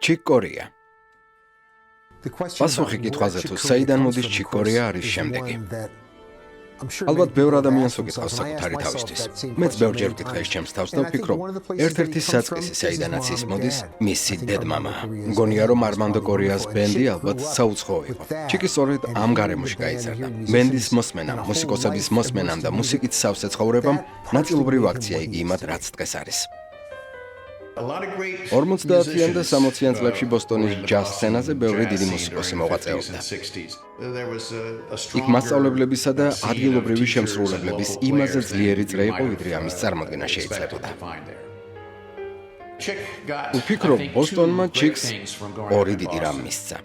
ჩიკ კორეა. პასუხი კითხვაზე თუ საიდან მოდის ჩიკ კორეა არის შემდეგი. ალბათ ბევრ ადამიანს უკითხავს საკუთარი თავისთვის. მეც ბევრჯერ ვკითხე ეს ჩემს თავს და ვფიქრობ, ერთ-ერთი საწყისი საიდანაც ის მოდის, მისი დედმამა. მგონია რომ არმანდო კორეას ბენდი ალბათ საუცხოო იყო. ჩიკი სწორედ ამ გარემოში გაიზარდა. ბენდის მოსმენამ, მუსიკოსების მოსმენამ და მუსიკით სავსე ცხოვრებამ ნაწილობრივ აქცია იგი იმათ, რაც დღეს არის. 50-იან და 60-იან წლებში ბოსტონის ჯაზ სცენაზე ბევრი დიდი მუსიკოსი მოღვაწეობდა. იქ მასწავლებლებისა და ადგილობრივი შემსრულებლების იმაზე ძლიერი წრე იყო, ვიდრე ამის წარმოდგენა შეიძლებოდა. ვფიქრობ, ბოსტონმა ჩიკს ორი დიდი რამ მისცა.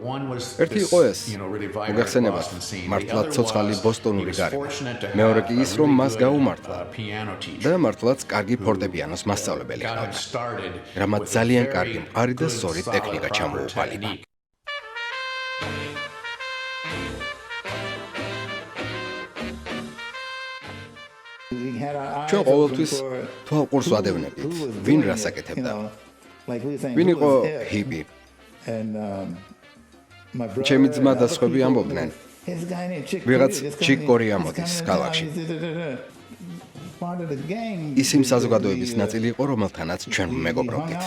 ერთი იყო ეს, მოგახსენებათ, მართლაც ცოცხალი ბოსტონური გარემო. მეორე კი ის, რომ მას გაუმართლა და მართლაც კარგი ფორტეპიანოს მასწავლებელი ჰყავდა. რამაც ძალიან კარგი მყარი და სწორი ტექნიკა ჩამოუყალიბა. ჩვენ ყოველთვის თვალყურს ვადევნებდით, ვინ რას აკეთებდა. ვინ იყო ჰიპი. ჩემი ძმა და სხვები ამბობდნენ, ვიღაც ჩიკ კორეა მოდის ქალაქში. ის იმ საზოგადოების ნაწილი იყო, რომელთანაც ჩვენ მეგობრობდით.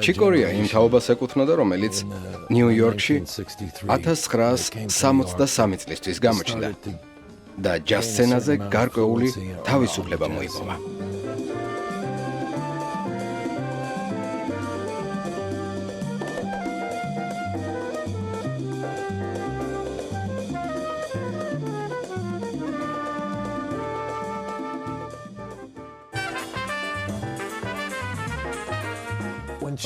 ჩიკ კორეა იმ თაობას ეკუთვნოდა, რომელიც ნიუ-იორკში 1963 წლისთვის გამოჩნდა. და ჯაზ სცენაზე გარკვეული თავისუფლება მოიპოვა.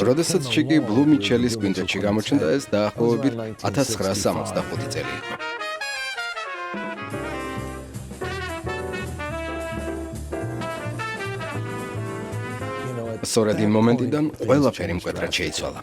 როდესაც ჩიკი ბლუ მიჩელის კვინტეტში გამოჩნდა, ეს დაახლოებით 1965 წელი იყო. სწორედ იმ მომენტიდან ყველაფერი მკვეთრად შეიცვალა.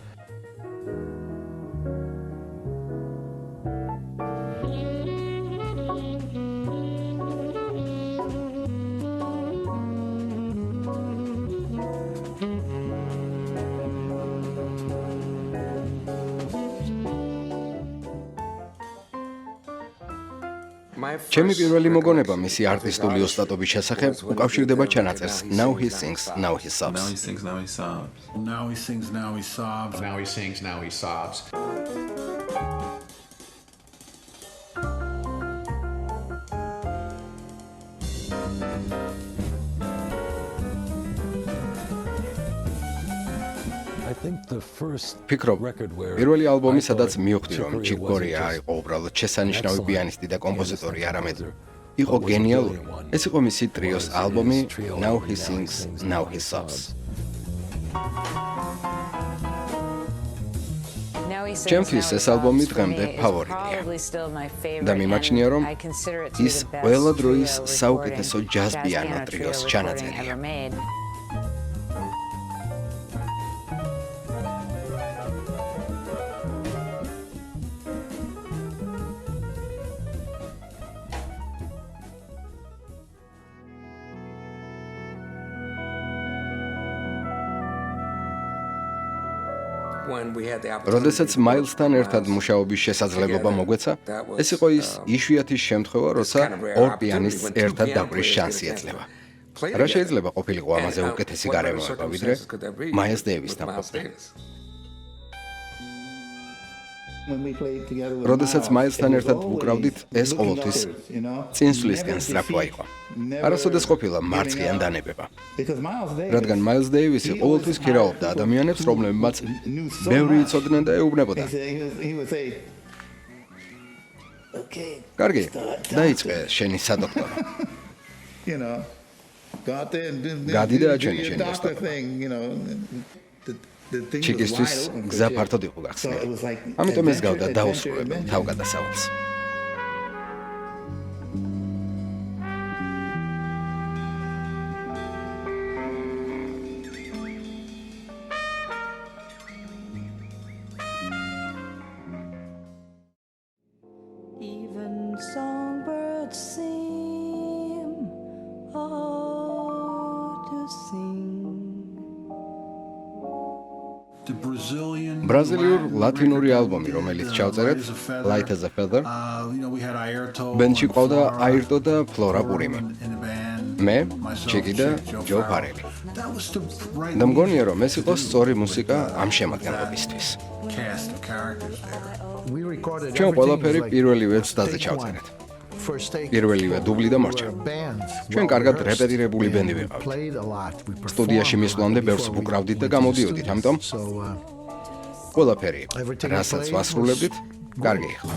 ჩემი პირველი მოგონება მისი არტისტული ოსტატობის შესახებ უკავშირდება ჩანაწერს Now He Sings, Now He Sobs. Now he sings, now he sobs. Now he sings, now he sobs. Now he sings, now he sobs. ფიქრობ, პირველი ალბომი, სადაც მივხვდი, რომ ჩიკ კორეა იყო უბრალოდ შესანიშნავი პიანისტი და კომპოზიტორი, არამედ იყო გენიალური. ეს იყო მისი ტრიოს ალბომი Now He Sings, Now He Sobs. ჩემთვის ეს ალბომი დღემდე ფავორიტია. და მიმაჩნია, რომ ის ყველა დროის საუკეთესო ჯაზ პიანო ტრიოს ჩანაწერია. როდესაც მაილსთან ერთად მუშაობის შესაძლებლობა მოგვეცა, ეს იყო ის იშვიათი შემთხვევა, როცა ორ პიანისტს ერთად დაკვრის შანსი ეძლევა. რა შეიძლება ყოფილიყო ამაზე უკეთესი გარემოება, ვიდრე მაილს დეივისთან ყოფნა. როდესაც მაილსთან ერთად ვუკრავდით, ეს ყოველთვის წინსვლისკენ სწრაფვა იყო. არასოდეს ყოფილა მარცხიან დანებება. რადგან მაილს დეივისი ყოველთვის ქირაობდა ადამიანებს, რომლებმაც ბევრი იცოდნენ და ეუბნებოდა. კარგი, დაიწყე შენი სადოქტორო. გადი და აჩვენე შენი ოსტატობა. ჩიკისთვის გზა ფართოდ იყო გახსნილი. ამიტომ ეს გავდა დაუსრულებელ თავგადასავალს. The Brazilian ბრაზილიურ Latin ლათინური record ალბომი, we რომელიც did, ჩავწერეთ, Light as a Feather. Light as a Feather. We had Airto. ბენდში and ყავდა Flora, აირტო და ფლორა Flora პურიმი. in the band, მე, myself, ჩიკი და Joe ჯო Farrell. ფარელი. That was the right და მგონია, music რომ ეს to იყო do სწორი with მუსიკა that- ამ შემადგენლობისთვის. cast of characters there. ჩვენ ყველაფერი პირველივე ცდაზე ჩავწერეთ. პირველივე დუბლი და მორჩა. ჩვენ კარგად რეპეტირებული ბენდი ვიყავით. სტუდიაში მისვლამდე ბევრს ვუკრავდით და გამოდიოდით, ამიტომ ყველაფერი, რასაც ვასრულებდით, კარგი იყო.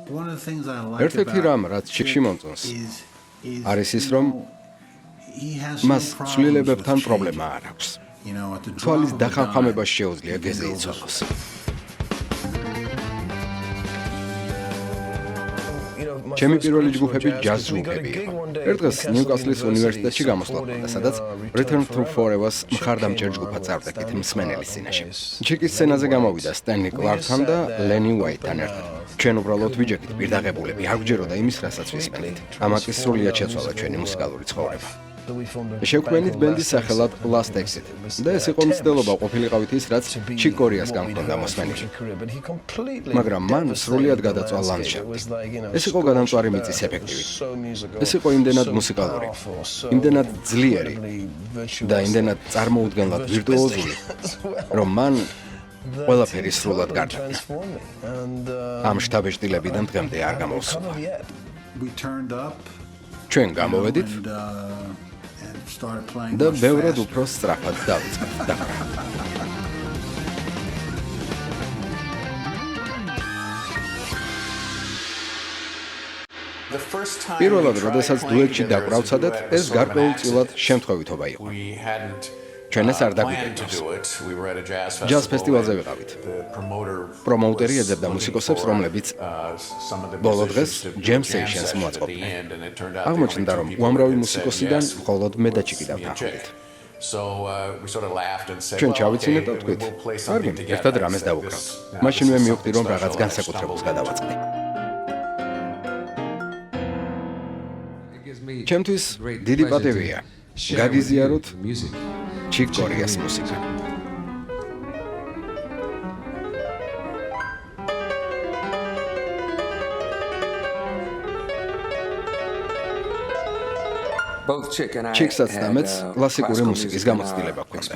One of the things I like ერთ-ერთი რამ, რაც ჩიკში მომწონს, არის ის, რომ მას ცვლილებებთან პრობლემა არ აქვს. თვალის დახამხამებას შეუძლია გეზი იცვალოს. ჩემი პირველი ჯგუფები ჯაზ ჯგუფები იყო. ერთ დღეს ნიუკასლის უნივერსიტეტში გამოსვლა ჰქონდა, სადაც Return to Forever-ს მხარდამჭერ ჯგუფად წარვდებით მსმენელის წინაშე. ჩიკის სცენაზე გამოვიდა სტენლი კლარკთან და ლენი უაიტთან ერთად. ჩვენ უბრალოდ ვიჯექით პირდაღებულები, არ გვჯეროდა იმის, რასაც ვისმენთ. ამაკის სრულიად შეცვალა ჩვენი მუსიკალური ცხოვრება. შევქმნით ბენდის სახელად Last Exit და ეს იყო მცდელობა ყოფილიყავით ის, რაც ჩიკ კორიასგან ჰქონდა მოსმენილი. მაგრამ მან სრულიად გადაწვა ლანდშაფტი. ეს იყო გადამწვარი მიწის ეფექტივი. ეს იყო იმდენად მუსიკალური, იმდენად ძლიერი და იმდენად წარმოუდგენლად ვირტუოზული, რომ მან ყველაფერი სრულად გარდაქმნა. ამ შთაბეჭდილებიდან დღემდე არ გამოვსულა. We turned up ჩვენ გამოვედით and started playing და much ბევრად faster. უფრო სწრაფად დავიწყეთ დაკვრა. პირველად, როდესაც დუეტში დაკვრავცადეთ, ეს გარკვეულწილად შემთხვევითობა იყო. ჩვენ ეს არ დაგვიგებდოს. ჯაზ ფესტივალზე ვიყავით. პრომოუტერი ეძებდა მუსიკოსებს, რომლებიც ბოლო დღეს Jam Sessions მოაწყობდნენ. აღმოჩნდა, რომ უამრავი მუსიკოსიდან მხოლოდ მე და ჩიკი დავთანხმდით. ჩვენ ჩავიცინეთ და ვთქვით, კარგი, ერთად რამეს დავუკრავთ. მაშინვე მივხვდი, რომ რაღაც განსაკუთრებულს გადავაწყდი. ჩემთვის დიდი პატივია გაგიზიაროთ ჩიკ კორიას მუსიკა. ჩიკსაც და მეც კლასიკური მუსიკის გამოცდილება გვქონდა.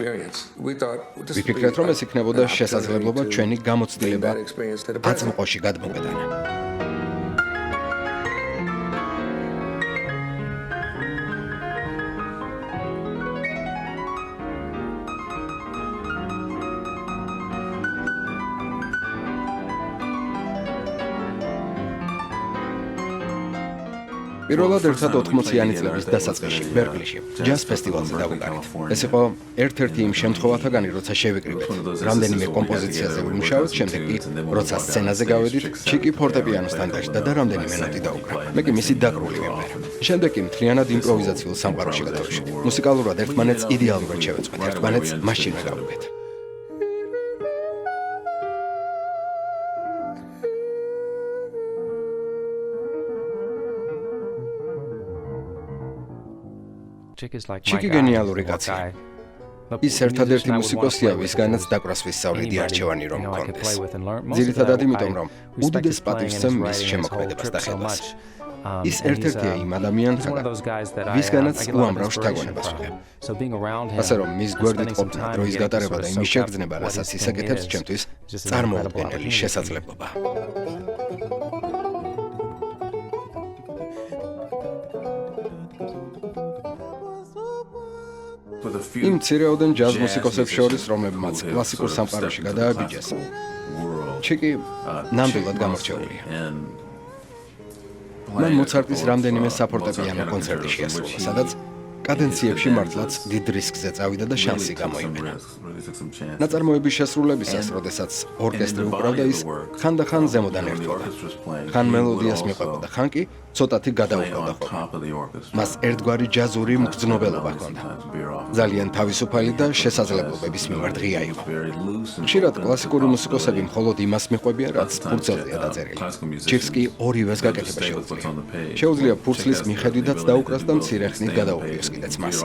ვიფიქრეთ, რომ ეს იქნებოდა შესაძლებლობა ჩვენი გამოცდილება აწმყოში გადმოგვეტანა. პირველად ერთად 80-იანი წლების დასაწყისში ბერკლიში ჯაზ ფესტივალზე დავუყარეთ. ეს იყო ერთ-ერთი იმ შემთხვევათაგანი, როცა შევიკრიბეთ რამდენიმე კომპოზიციაზე ვიმუშავეთ, შემდეგ კი როცა სცენაზე გავედით, ჩიკი ფორტეპიანოსთან დაჭდა და რამდენიმე ნოტი დაუკრა. მე კი მისი დაკრული ვიმღერე. შემდეგ კი მთლიანად იმპროვიზაციულ სამყაროში გადავშით. მუსიკალურად ერთმანეთს იდეალურად შევეწყვეთ, ერთმანეთს მაშინვე გავუგეთ. ჩიკი გენიალური კაცია. ის ერთადერთი მუსიკოსია, ვისგანაც დაკვრას ვისწავლიდი არჩევანი რომ მქონდეს. ძირითადად იმიტომ, რომ უდიდეს პატივს სცემ მის შემოქმედებას და ხელას. ის ერთ-ერთია იმ ადამიანთაგან, ვისგანაც უამრავ შთაგონებას ვიღებ. ასე რომ მის გვერდით ყოფნა, დროის გატარება და იმის შეგრძნება, რასაც ის აკეთებს, ჩემთვის წარმოუდგენელი შესაძლებლობაა. იმ მცირეოდენ ჯაზ მუსიკოსებს შორის, რომლებმაც კლასიკურ სამყაროში გადააბიჯეს, ჩიკი ნამდვილად გამორჩეულია. მან მოცარტის რამდენიმე საფორტეპიანო კონცერტი შეასრულა, სადაც კადენციებში მართლაც დიდ რისკზე წავიდა და შანსი გამოიყენა. ნაწარმოების შესრულებისას, როდესაც ორკესტრი უკრავდა, ის ხანდახან ზემოდან ერთვოდა. ხან მელოდიას მიყვებოდა, ხან კი ცოტათი გადაუყვებდა ხოლმე. მას ერთგვარი ჯაზური მგრძნობელობა ჰქონდა. ძალიან თავისუფალი და შესაძლებლობების მიმართ ღია იყო. ხშირად კლასიკური მუსიკოსები მხოლოდ იმას მიყვებიან, რაც ფურცელზეა დაწერილი. ჯერს კი ორივეს გაკეთება შეუძლია. შეუძლია ფურცლის მიხედვითაც დაუკრას და მცირე ხნით გადაუყიოს კიდეც მას.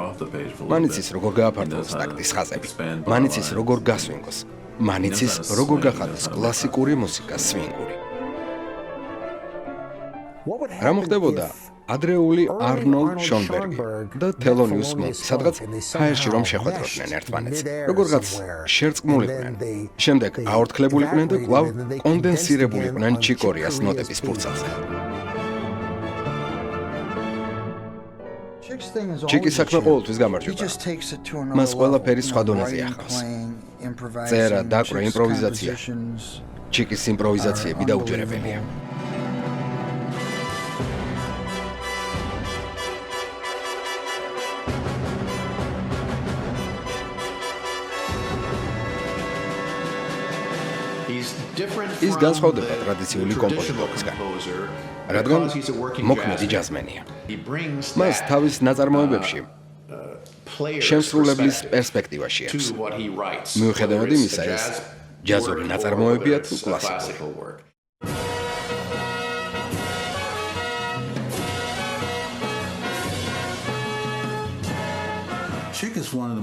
მან იცის, როგორ გააფართოვოს ტაქტის ხაზები. მან იცის, როგორ გასვინგოს. მან იცის, როგორ გახადოს კლასიკური მუსიკა სვინგური. რა მოხდებოდა ადრეული არნოლდ შონბერგი და თელონიუს მონკი, სადღაც ჰაერში რომ შეხვედროდნენ ერთმანეთს, როგორღაც შერწყმულიყვნენ, შემდეგ აორთქლებულიყვნენ და კვლავ კონდენსირებულიყვნენ ჩიკორიას ნოტების ფურცელზე. ჩიკის საქმე ყოველთვის გამარჯვება. მას ყველაფერი სხვა დონეზე ახავს. წერა, დაკვრა, იმპროვიზაცია. ჩიკის იმპროვიზაციები დაუჯერებელია. ის განსხვავდება ტრადიციული კომპოზიტორისგან, რადგან მოქმედი ჯაზმენია. მას თავის ნაწარმოებებში შემსრულებლის პერსპექტივაში აქვს. მიუხედავად იმისა, ეს ჯაზური ნაწარმოებია თუ კლასიკური.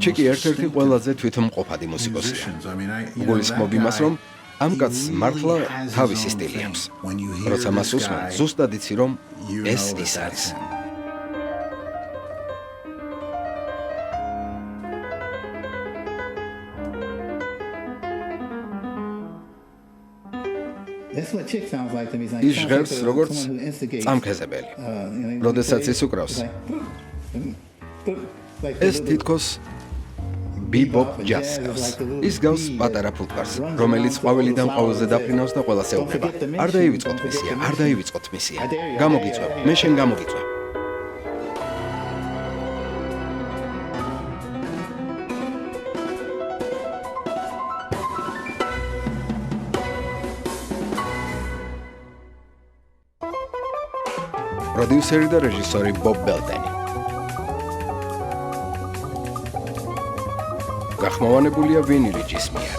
ჩიკი ერთ-ერთი ყველაზე თვითმყოფადი მუსიკოსია. გულისხმობ იმას, რომ ამ კაცს მართლა თავისი სტილი აქვს. როცა მას უსმენ, ზუსტად იცი, რომ ეს ის არის. ის ჟღერს როგორც წამქეზებელი. როდესაც ის უკრავს, ეს თითქოს ბიბოპ ჯაზს გავს. ის გავს პატარა ფუტკარს, რომელიც ყვავილიდან ყვავილზე დაფრინავს და ყველას ეუბნება. არ დაივიწყოთ მისია, არ დაივიწყოთ მისია. გამოგიწვევ, მე შენ გამოგიწვევ. პროდიუსერი და რეჟისორი ბობ ბელტენი. გახმოვანებულია ვინი ლიჯის მიერ.